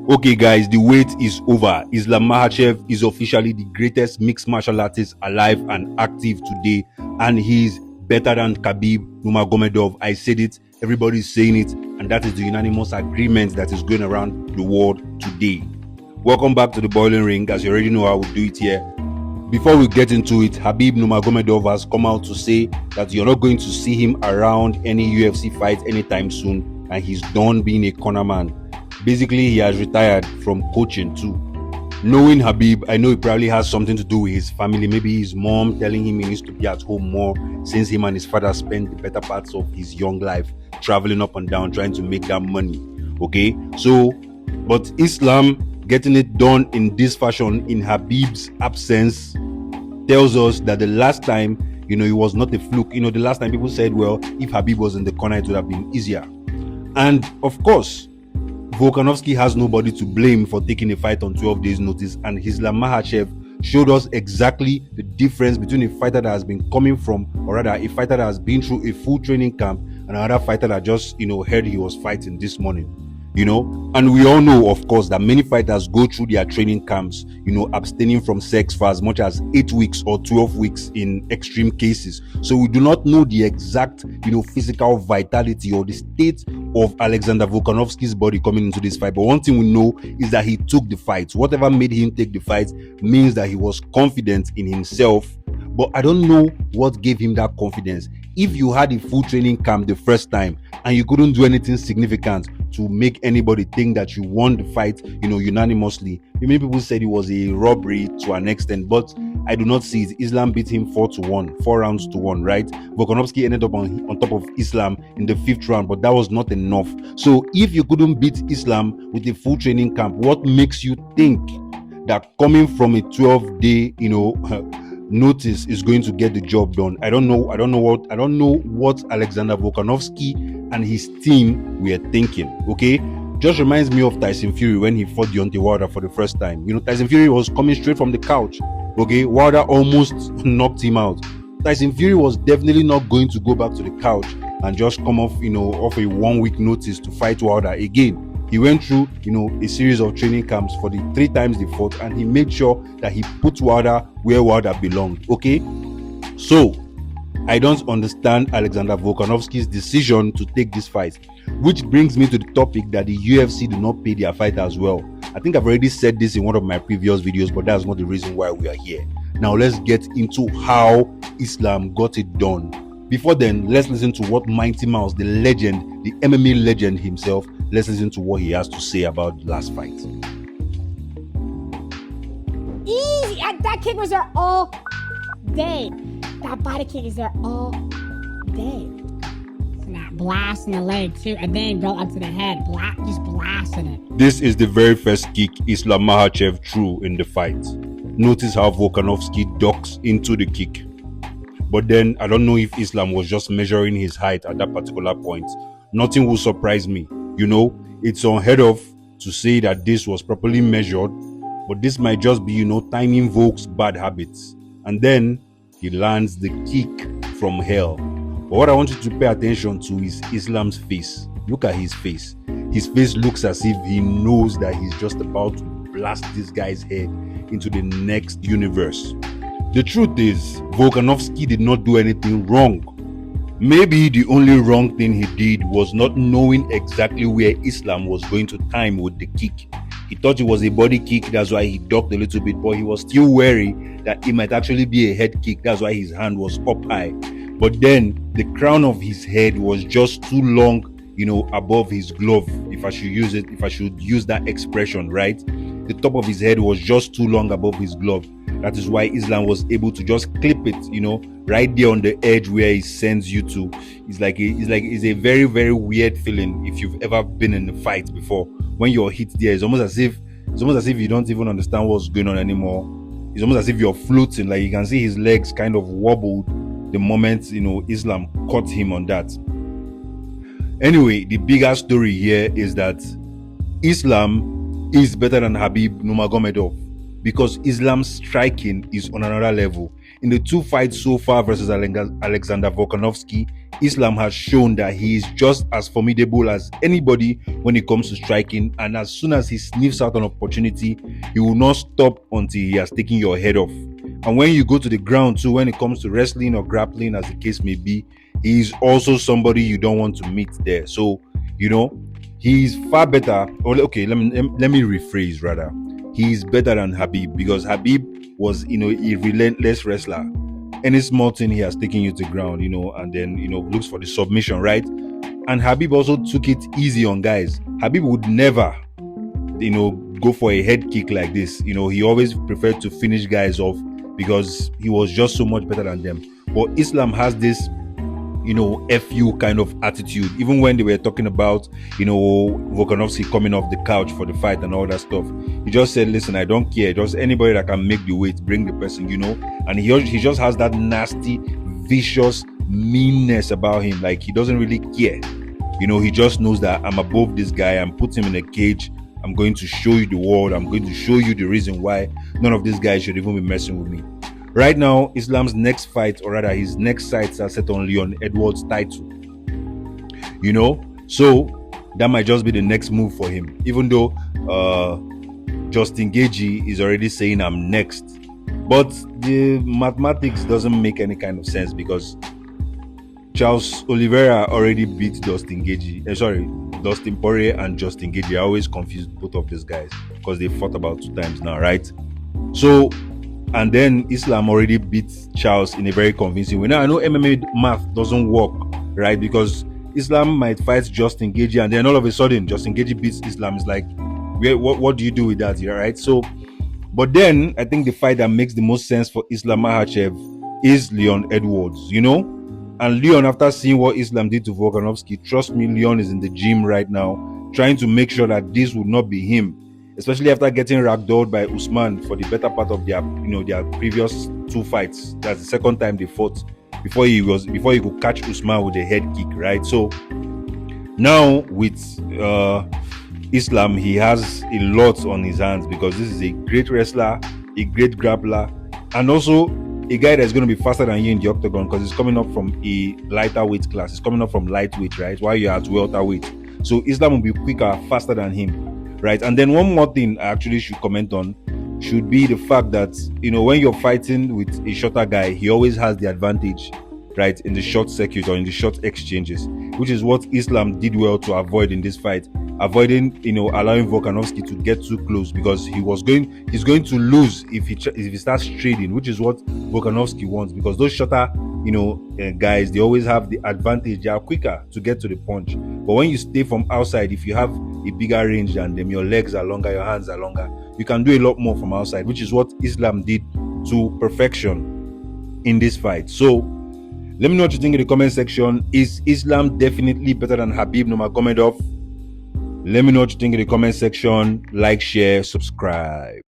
Okay guys, the wait is over. Islam Makhachev is officially the greatest mixed martial artist alive and active today, and he's better than Khabib Nurmagomedov. I said it, everybody's saying it, and that is the unanimous agreement that is going around the world today. Welcome back to the Boiling Ring. As you already know, I will do it here. Before we get into it, Khabib Nurmagomedov has come out to say that you're not going to see him around any UFC fight anytime soon, and he's done being a cornerman. Basically, he has retired from coaching too. Knowing Khabib, I know it probably has something to do with his family. Maybe his mom telling him he needs to be at home more, since him and his father spent the better parts of his young life traveling up and down trying to make that money. Okay, so but Islam getting it done in this fashion in Khabib's absence tells us that the last time, it was not a fluke. The last time people said, well, if Khabib was in the corner, it would have been easier. And of course, Volkanovski has nobody to blame for taking a fight on 12 days notice, and Islam Makhachev showed us exactly the difference between a fighter that has been coming from, or rather a fighter that has been through a full training camp, and another fighter that just heard he was fighting this morning. And we all know, of course, that many fighters go through their training camps, abstaining from sex for as much as 8 weeks or 12 weeks in extreme cases. So we do not know the exact, physical vitality or the state of Alexander Volkanovski's body coming into this fight. But one thing we know is that he took the fight. Whatever made him take the fight means that he was confident in himself. But I don't know what gave him that confidence. If you had a full training camp the first time and you couldn't do anything significant to make anybody think that you won the fight, unanimously. Many people said it was a robbery to an extent, but I do not see it. Islam beat him 4-1, 4 rounds to 1, right? Volkanovski ended up on top of Islam in the 5th round, but that was not enough. So if you couldn't beat Islam with a full training camp, what makes you think that coming from a 12-day, notice is going to get the job done? I don't know what Alexander Volkanovski and his team were thinking. Okay, just reminds me of Tyson Fury when he fought Deontay Wilder for the first time. Tyson Fury was coming straight from the couch. Okay, Wilder almost knocked him out. Tyson Fury was definitely not going to go back to the couch and just come off off a 1 week notice to fight Wilder again. He went through, a series of training camps for the 3 times they fought, and he made sure that he put Wilder where Wilder belonged. Okay, so I don't understand Alexander Volkanovski's decision to take this fight, which brings me to the topic that the UFC do not pay their fighters well. I think I've already said this in one of my previous videos, but that's not the reason why we are here. Now let's get into how Islam got it done. Before then, let's listen to what Mighty Mouse, the legend, the MMA legend himself, let's listen to what he has to say about the last fight. Easy! That kick was there all day. That body kick is there all day. And that blast in the leg too, and then go up to the head, just blasting it. This is the very first kick Islam Makhachev threw in the fight. Notice how Volkanovski ducks into the kick. But then, I don't know if Islam was just measuring his height at that particular point. Nothing will surprise me. It's unheard of to say that this was properly measured, but this might just be, timing Volk's bad habits. And then, he lands the kick from hell. But what I want you to pay attention to is Islam's face. Look at his face. His face looks as if he knows that he's just about to blast this guy's head into the next universe. The truth is, Volkanovski did not do anything wrong. Maybe the only wrong thing he did was not knowing exactly where Islam was going to time with the kick. He thought it was a body kick, that's why he ducked a little bit, but he was still wary that it might actually be a head kick, that's why his hand was up high. But then, the crown of his head was just too long, above his glove, if I should use that expression, right? The top of his head was just too long above his glove. That is why Islam was able to just clip it, right there on the edge where he sends you to. It's a very, very weird feeling if you've ever been in a fight before. When you're hit there, it's almost as if you don't even understand what's going on anymore. It's almost as if you're floating. Like you can see his legs kind of wobbled the moment Islam caught him on that. Anyway, the bigger story here is that Islam is better than Khabib Nurmagomedov, because Islam's striking is on another level. In the 2 fights so far versus Alexander Volkanovski, Islam has shown that he is just as formidable as anybody when it comes to striking, and as soon as he sniffs out an opportunity, he will not stop until he has taken your head off. And when you go to the ground too, when it comes to wrestling or grappling, as the case may be, he is also somebody you don't want to meet there. So, he's far better. Okay, let me rephrase rather. He is better than Habib, because Habib was, a relentless wrestler. Any small thing, he has taken you to ground, and then, looks for the submission, right? And Habib also took it easy on guys. Habib would never, go for a head kick like this. He always preferred to finish guys off because he was just so much better than them. But Islam has this, FU kind of attitude. Even when they were talking about, Volkanovski coming off the couch for the fight and all that stuff, he just said, listen, I don't care. Just anybody that can make the weight, bring the person, And he just has that nasty, vicious meanness about him. Like, he doesn't really care. He just knows that I'm above this guy. I'm put him in a cage. I'm going to show you the world. I'm going to show you the reason why none of these guys should even be messing with me. Right now, Islam's next fight, or rather his next sights, are set on Leon Edwards' title. So that might just be the next move for him. Even though Justin Gaethje is already saying I'm next, but the mathematics doesn't make any kind of sense, because Charles Oliveira already beat Dustin Poirier and Justin Gaethje. I always confuse both of these guys because they fought about 2 times now, right? So, and then Islam already beat Charles in a very convincing way. Now, I know MMA math doesn't work, right? Because Islam might fight Justin Gaethje, and then all of a sudden, Justin Gaethje beats Islam. It's like, what do you do with that here, right? So, but then, I think the fight that makes the most sense for Islam Makhachev is Leon Edwards, And Leon, after seeing what Islam did to Volkanovski, trust me, Leon is in the gym right now, trying to make sure that this would not be him. Especially after getting ragdolled by Usman for the better part of their previous 2 fights. That's the second time they fought before he could catch Usman with a head kick, right? So now with Islam, he has a lot on his hands, because this is a great wrestler, a great grappler, and also a guy that's going to be faster than you in the octagon, because he's coming up from a lighter weight class. He's coming up from lightweight, right? While you're at welterweight. So Islam will be quicker, faster than him, right? And then one more thing I actually should comment on should be the fact that, when you're fighting with a shorter guy, he always has the advantage, right, in the short circuit or in the short exchanges, which is what Islam did well to avoid in this fight, avoiding, allowing Volkanovski to get too close, because he's going to lose if he starts trading, which is what Volkanovski wants, because those shorter, guys, they always have the advantage. They are quicker to get to the punch. But when you stay from outside, if you have a bigger range than them, your legs are longer, your hands are longer, you can do a lot more from outside, which is what Islam did to perfection in this fight. So let me know what you think in the comment section. Is Islam definitely better than Habib Nurmagomedov? Let me know what you think in the comment section. Like, share, subscribe.